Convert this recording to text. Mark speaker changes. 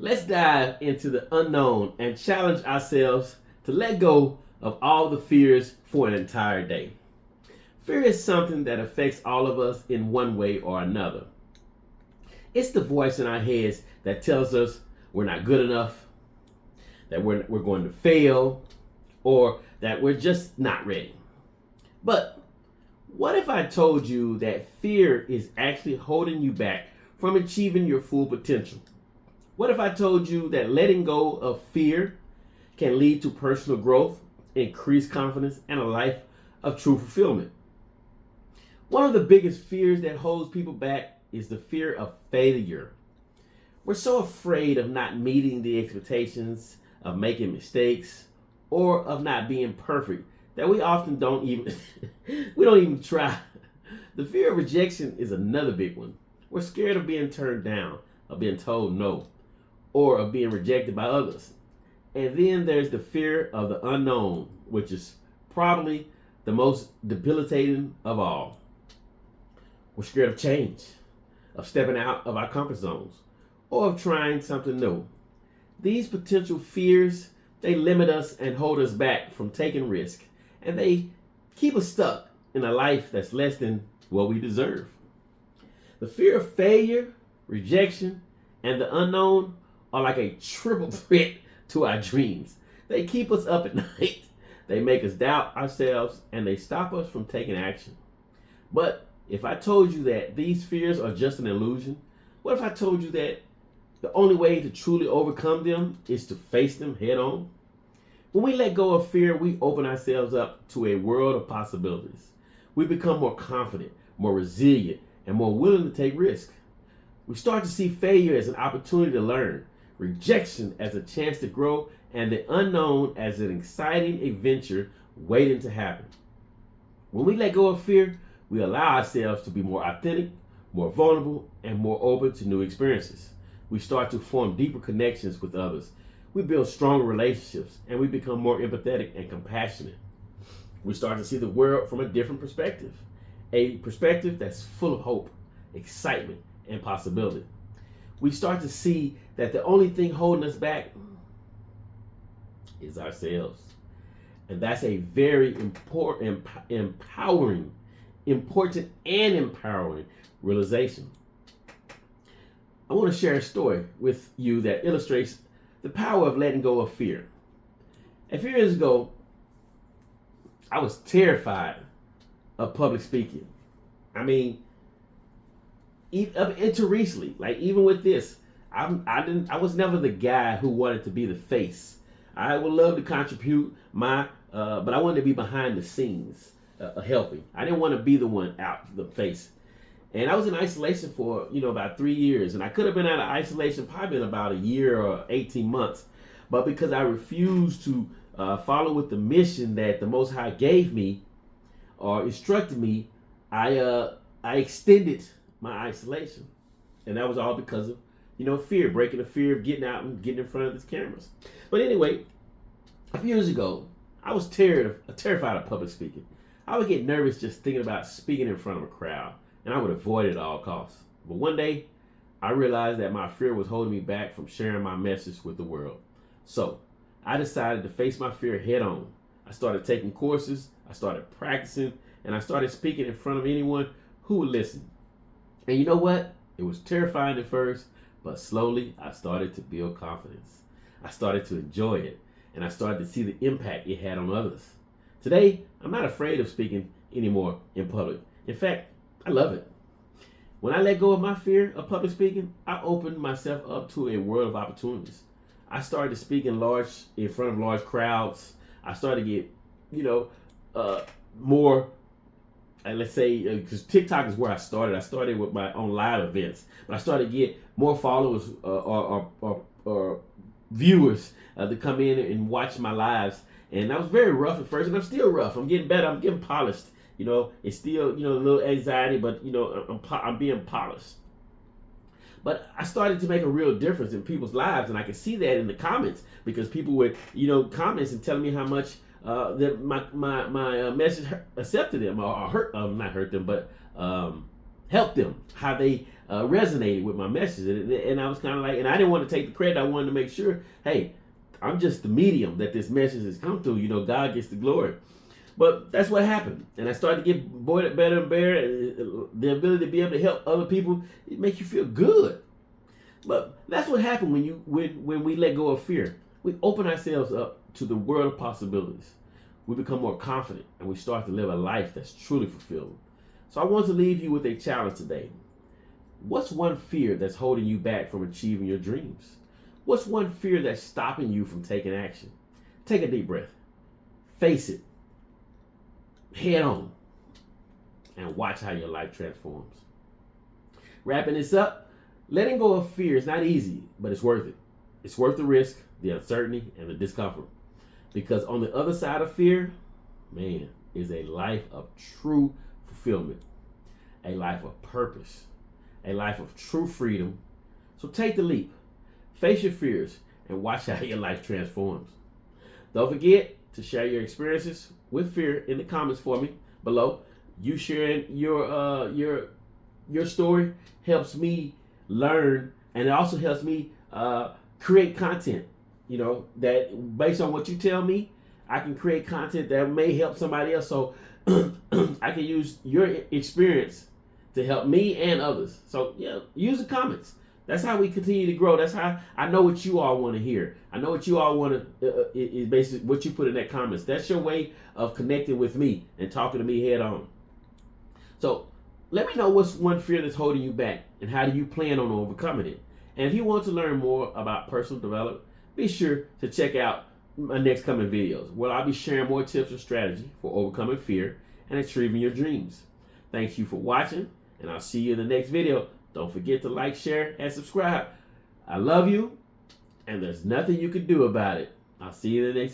Speaker 1: Let's dive into the unknown and challenge ourselves to let go of all the fears for an entire day. Fear is something that affects all of us in one way or another. It's the voice in our heads that tells us we're not good enough, that we're going to fail, or that we're just not ready. But what if I told you that fear is actually holding you back from achieving your full potential? What if I told you that letting go of fear can lead to personal growth, increased confidence, and a life of true fulfillment? One of the biggest fears that holds people back is the fear of failure. We're so afraid of not meeting the expectations, of making mistakes, or of not being perfect that we often don't even we don't even try. The fear of rejection is another big one. We're scared of being turned down, of being told no, or of being rejected by others. And then there's the fear of the unknown, which is probably the most debilitating of all. We're scared of change, of stepping out of our comfort zones, or of trying something new. These potential fears, they limit us and hold us back from taking risk, and they keep us stuck in a life that's less than what we deserve. The fear of failure, rejection, and the unknown are like a triple threat to our dreams. They keep us up at night, they make us doubt ourselves, and they stop us from taking action. But if I told you that these fears are just an illusion, what if I told you that the only way to truly overcome them is to face them head on? When we let go of fear, we open ourselves up to a world of possibilities. We become more confident, more resilient, and more willing to take risks. We start to see failure as an opportunity to learn, rejection as a chance to grow, and the unknown as an exciting adventure waiting to happen. When we let go of fear, we allow ourselves to be more authentic, more vulnerable, and more open to new experiences. We start to form deeper connections with others. We build stronger relationships, and we become more empathetic and compassionate. We start to see the world from a different perspective, a perspective that's full of hope, excitement, and possibility. We start to see that the only thing holding us back is ourselves. And that's a very important, empowering realization. I want to share a story with you that illustrates the power of letting go of fear. A few years ago, I was terrified of public speaking. I mean, up into recently, like even with this, I was never the guy who wanted to be the face. I would love to contribute but I wanted to be behind the scenes, helping. I didn't want to be the one out the face. And I was in isolation for about 3 years, and I could have been out of isolation probably in about a year or 18 months, but because I refused to follow with the mission that the Most High gave me or instructed me, I extended my isolation, and that was all because of fear, breaking the fear of getting out and getting in front of these cameras. But anyway, a few years ago, I was terrified of public speaking. I would get nervous just thinking about speaking in front of a crowd, and I would avoid it at all costs. But one day, I realized that my fear was holding me back from sharing my message with the world. So I decided to face my fear head on. I started taking courses, I started practicing, and I started speaking in front of anyone who would listen. And you know what? It was terrifying at first, but slowly I started to build confidence. I started to enjoy it, and I started to see the impact it had on others. Today, I'm not afraid of speaking anymore in public. In fact, I love it. When I let go of my fear of public speaking, I opened myself up to a world of opportunities. I started to speak in front of large crowds. I started to get, more. And let's say, because TikTok is where I started. I started with my own live events, but I started to get more followers or viewers to come in and watch my lives. And I was very rough at first, and I'm still rough. I'm getting better. I'm getting polished. It's still, a little anxiety, but, I'm being polished. But I started to make a real difference in people's lives, and I could see that in the comments because people would, comments and telling me how much that my message accepted them or hurt, not hurt them, but helped them. How they resonated with my message, and I was kind of like, and I didn't want to take the credit. I wanted to make sure, hey, I'm just the medium that this message has come through. God gets the glory. But that's what happened, and I started to get better and better. The ability to be able to help other people, it makes you feel good. But that's what happened when we let go of fear. We open ourselves up to the world of possibilities. We become more confident, and we start to live a life that's truly fulfilling. So I want to leave you with a challenge today. What's one fear that's holding you back from achieving your dreams? What's one fear that's stopping you from taking action? Take a deep breath. Face it. Head on. And watch how your life transforms. Wrapping this up, letting go of fear is not easy, but it's worth it. It's worth the risk, the uncertainty, and the discomfort. Because on the other side of fear, man, is a life of true fulfillment, a life of purpose, a life of true freedom. So take the leap, face your fears, and watch how your life transforms. Don't forget to share your experiences with fear in the comments for me below. You sharing your story helps me learn, and it also helps me create content. That based on what you tell me, I can create content that may help somebody else. So I can use your experience to help me and others. So yeah, use the comments. That's how we continue to grow. That's how I know what you all want to hear. I know what you all want to, is basically what you put in that comments. That's your way of connecting with me and talking to me head on. So let me know what's one fear that's holding you back and how do you plan on overcoming it. And if you want to learn more about personal development, be sure to check out my next coming videos where I'll be sharing more tips and strategy for overcoming fear and achieving your dreams. Thank you for watching, and I'll see you in the next video. Don't forget to like, share, and subscribe. I love you, and there's nothing you can do about it. I'll see you in the next video.